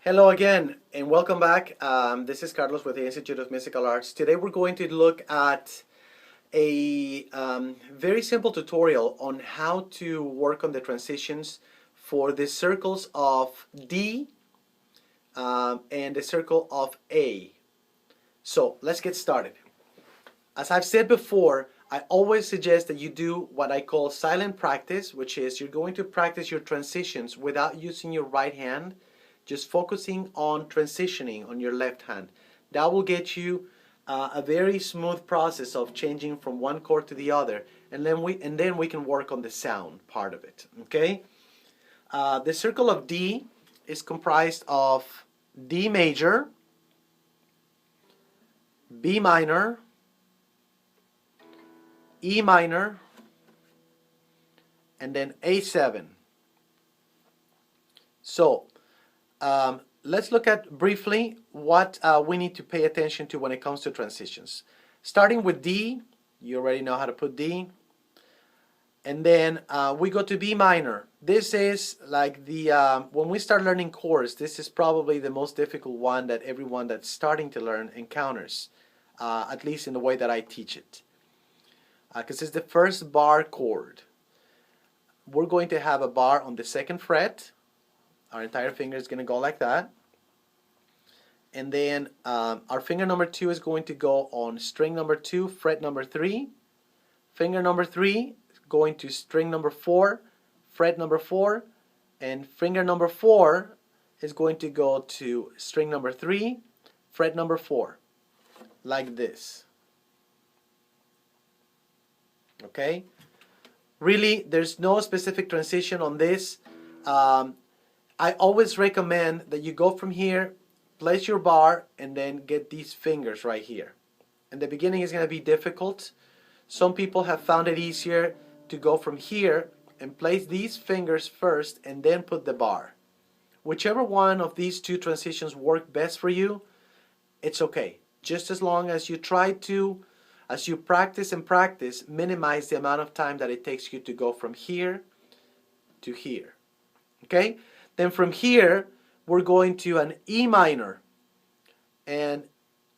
Hello again and welcome back. This is Carlos with the Institute of Musical Arts. Today we're going to look at a very simple tutorial on how to work on the transitions for the circles of D and the circle of A. So let's get started. As I've said before, I always suggest that you do what I call silent practice, which is you're going to practice your transitions without using your right hand, just focusing on transitioning on your left hand. That will get you a very smooth process of changing from one chord to the other, and then we can work on the sound part of it. Okay. The circle of D is comprised of D major, B minor, E minor, and then A7. So let's look at briefly what we need to pay attention to when it comes to transitions. Starting with D, you already know how to put D. And then we go to B minor. This is like the, when we start learning chords, this is probably the most difficult one that everyone that's starting to learn encounters, at least in the way that I teach it. Because it's the first bar chord. We're going to have a bar on the second fret. Our entire finger is going to go like that. And then our finger number 2 is going to go on string number 2, fret number 3. Finger number 3 is going to string number 4, fret number 4. And finger number 4 is going to go to string number 3, fret number 4. Like this. Okay? Really, there's no specific transition on this. I always recommend that you go from here, place your bar, and then get these fingers right here. In the beginning, it's going to be difficult. Some people have found it easier to go from here and place these fingers first and then put the bar. Whichever one of these two transitions work best for you, it's okay. Just as long as you try to, as you practice and practice, minimize the amount of time that it takes you to go from here to here. Okay? Then from here, we're going to an E minor. And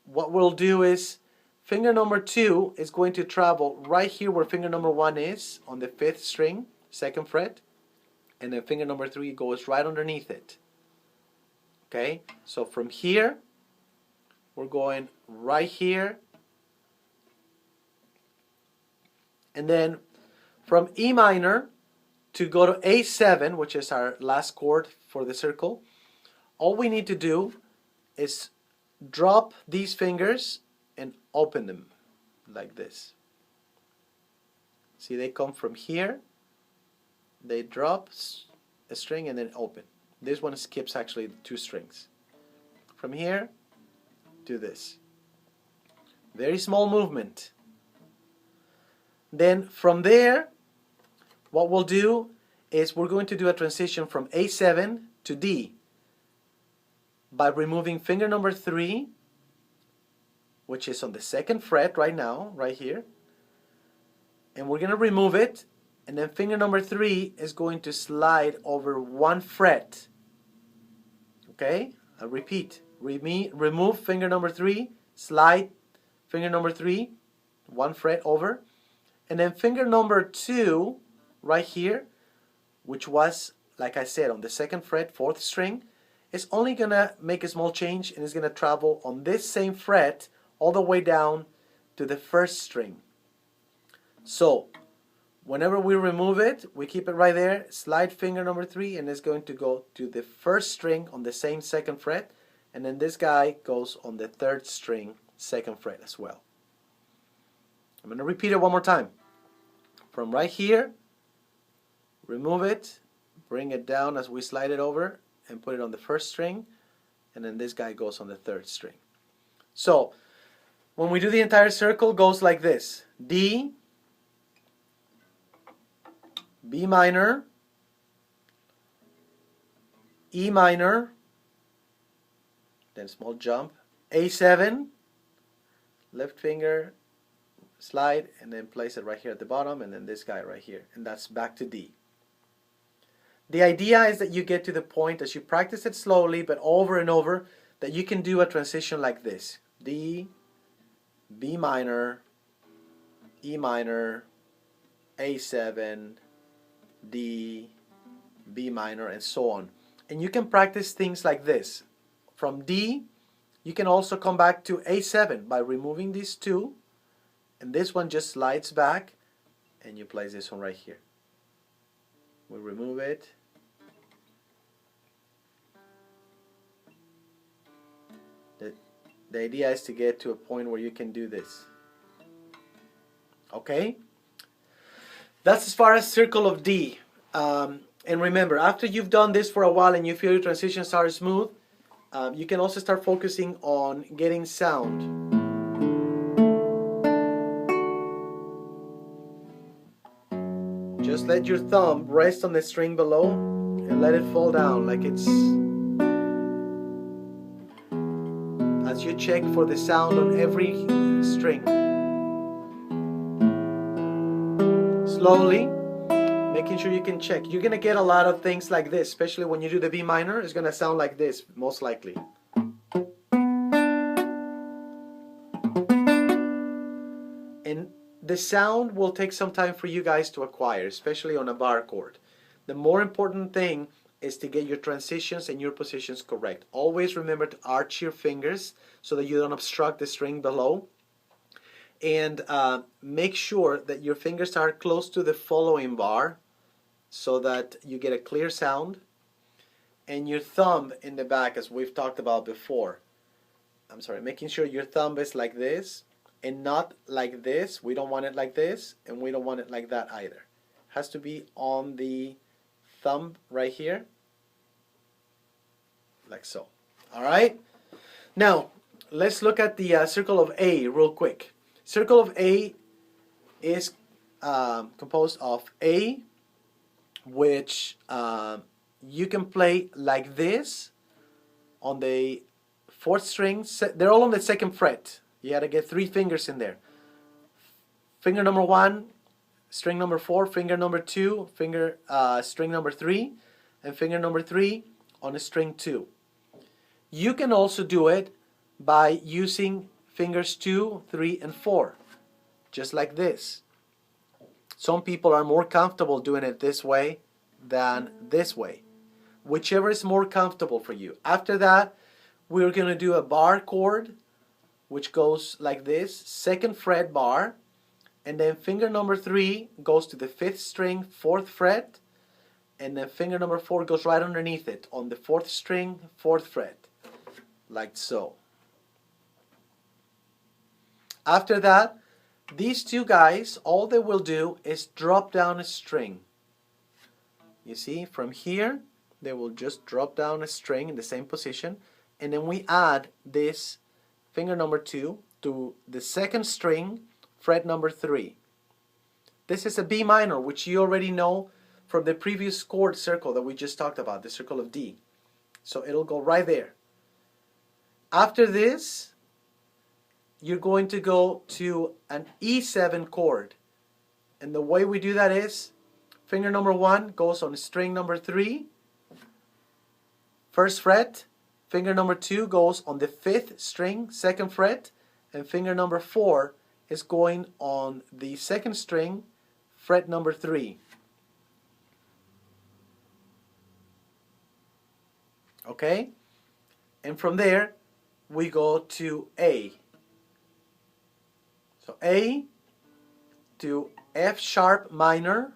what we'll do is, finger number 2 is going to travel right here where finger number 1 is, on the 5th string, 2nd fret. And then finger number 3 goes right underneath it. Okay? So from here, we're going right here. And then from E minor to go to A7, which is our last chord for the circle, all we need to do is drop these fingers and open them like this. See, they come from here, they drop a string and then open. This one skips actually 2 strings. From here to this. Very small movement. Then from there, what we'll do is we're going to do a transition from A7 to D by removing finger number 3, which is on the 2nd fret right now, right here. And we're going to remove it, and then finger number 3 is going to slide over 1 fret. Okay? I'll repeat. Remove finger number 3, slide finger number 3, 1 fret over, and then finger number 2 right here, which was, like I said, on the 2nd fret, 4th string, is only going to make a small change and is going to travel on this same fret all the way down to the 1st string. So, whenever we remove it, we keep it right there, slide finger number 3, and it's going to go to the 1st string on the same 2nd fret, and then this guy goes on the 3rd string, 2nd fret as well. I'm going to repeat it one more time. From right here, remove it, bring it down as we slide it over and put it on the 1st string, and then this guy goes on the 3rd string. So when we do the entire circle, it goes like this: D, B minor, E minor, then small jump, A7, left finger, slide, and then place it right here at the bottom, and then this guy right here, and that's back to D. The idea is that you get to the point as you practice it slowly but over and over that you can do a transition like this. D, B minor, E minor, A7, D, B minor, and so on. And you can practice things like this. From D, you can also come back to A7 by removing these two, and this one just slides back, and you place this one right here. We remove it. The idea is to get to a point where you can do this. Okay? That's as far as circle of D. And remember, after you've done this for a while and you feel your transitions are smooth, you can also start focusing on getting sound. Just let your thumb rest on the string below and let it fall down like it's... as you check for the sound on every string. Slowly, making sure you can check. You're going to get a lot of things like this, especially when you do the B minor. It's going to sound like this, most likely. And the sound will take some time for you guys to acquire, especially on a bar chord. The more important thing is to get your transitions and your positions correct. Always remember to arch your fingers so that you don't obstruct the string below. And make sure that your fingers are close to the following bar so that you get a clear sound. And your thumb in the back, as we've talked about before. Making sure your thumb is like this and not like this. We don't want it like this, and we don't want it like that either. It has to be on the thumb right here, like so. Alright? Now, let's look at the circle of A real quick. Circle of A is composed of A, which you can play like this on the 4th string. They're all on the 2nd fret. You got to get 3 fingers in there. Finger number 1, string number 4, finger number 2, string number 3, and finger number 3 on a string 2. You can also do it by using fingers 2, 3, and 4, just like this. Some people are more comfortable doing it this way than this way. Whichever is more comfortable for you. After that, we're going to do a bar chord, which goes like this, 2nd fret bar, and then finger number 3 goes to the 5th string, 4th fret, and then finger number 4 goes right underneath it on the 4th string, 4th fret, like so. After that, these two guys, all they will do is drop down a string. You see, from here, they will just drop down a string in the same position, and then we add this finger number 2 to the 2nd string, fret number 3. This is a B minor, which you already know from the previous chord circle that we just talked about, the circle of D. So it'll go right there. After this, you're going to go to an E7 chord. And the way we do that is, finger number 1 goes on string number 3, 1st fret, finger number 2 goes on the 5th string, 2nd fret, and finger number 4 is going on the 2nd string, fret number 3. Okay? And from there, we go to A. So A to F sharp minor,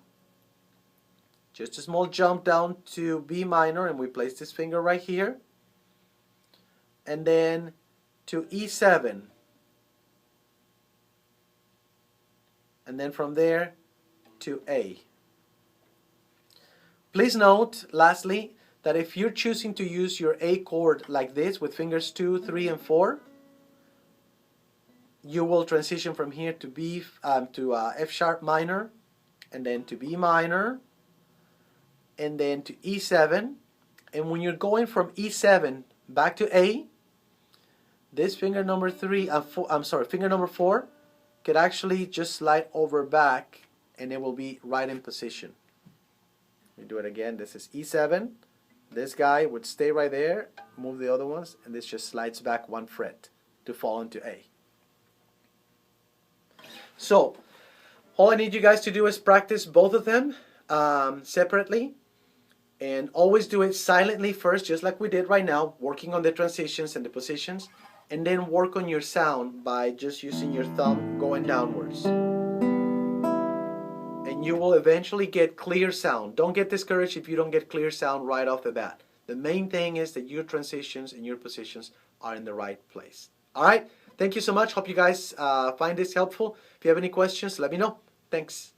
just a small jump down to B minor, and we place this finger right here. And then to E7. And then from there to A. Please note, lastly, that if you're choosing to use your A chord like this with fingers 2, 3, and 4, you will transition from here to F sharp minor, and then to B minor, and then to E7. And when you're going from E7 back to A, this finger number 4 could actually just slide over back, and it will be right in position. We do it again. This is E7. This guy would stay right there, move the other ones, and this just slides back 1 fret to fall into A. So, all I need you guys to do is practice both of them separately, and always do it silently first, just like we did right now, working on the transitions and the positions, and then work on your sound by just using your thumb going downwards. And you will eventually get clear sound. Don't get discouraged if you don't get clear sound right off the bat. The main thing is that your transitions and your positions are in the right place. All right, thank you so much. Hope you guys find this helpful. If you have any questions, let me know. Thanks.